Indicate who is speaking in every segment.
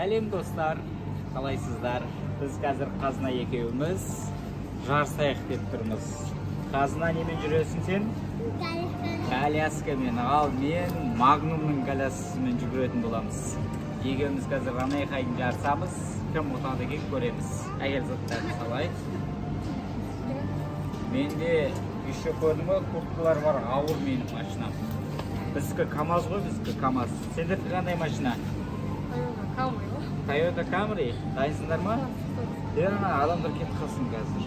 Speaker 1: Сәлем достар, қалайсыздар? Біз қазір Қазына екеуміз жарысайық деп тұрмыз. Қазына немен жүресің сен? Коляскамен, ал мен Магнумның коляскасымен жүгіретін боламыз. Екеуміз қазір анайқайын жарысамыз, кім ұтады екен көреміз. Әйел заттарын салайық. Менде еще көрдің бе, курткалар бар, ауыр менің машинам. Біздікі КамАЗ ғой, біздікі КамАЗ. Сендерді қандай машина? Toyota Camry. Дайынсыңдар ма? Адамдар кетіп қалсын қазір.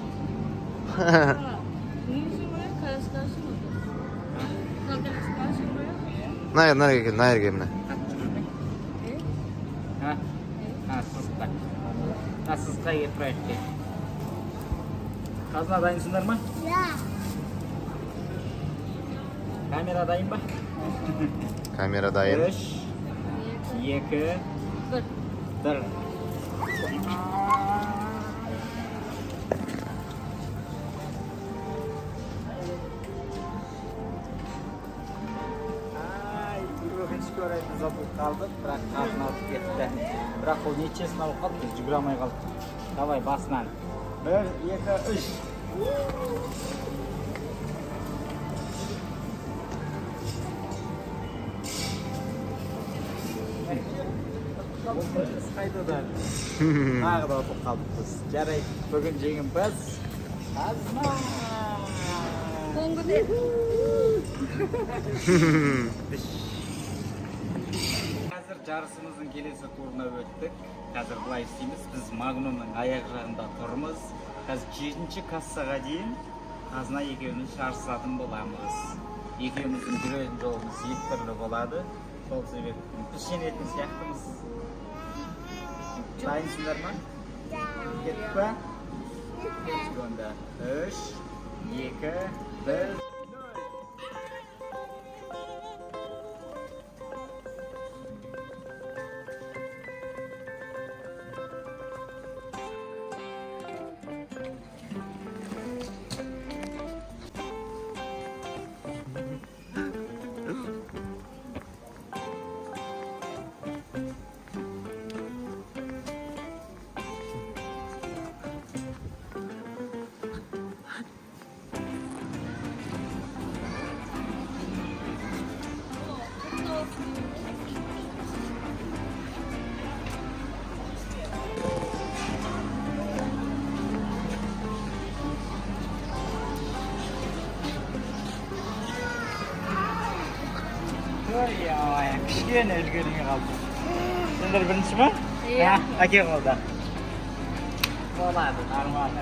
Speaker 2: Наерге міне.
Speaker 1: Сызыққа кетіп қайық ке. Қазына дайынсыңдар ма? Камера дайын ба?
Speaker 2: Камера дайын.
Speaker 1: 3, 2, 1. Өкінішке орай біз ұтылып қалдық, бірақ қатын алып кетті. Бірақ ол нечесін алып қалды, біз жүгіре алмай қалдық. Давай басынан. 1, 2, 3. Қайтадан тағы да ұтылып қалдық біз. Жарайды, бүгін жеңімпаз Қазына. Қазір жарысымыздың келесі турына өттік. Қазір былай істейміз, біз Магнумның аяқ жағында тұрмыз. Қазір 7-ші кассаға дейін Қазына екеуміз жарысатын боламыз. Екеуміздің жүретін жолымыз екі түрлі болады. Сол себептен біз жеңетін сияқтымыз. Дайынсыңдар ма? Кеттік па? Кеттік онда. 3, 2, 1. Кішкене үлгермей қалды. Сендер бірінші ма? Әке қалды. Болады, нормально.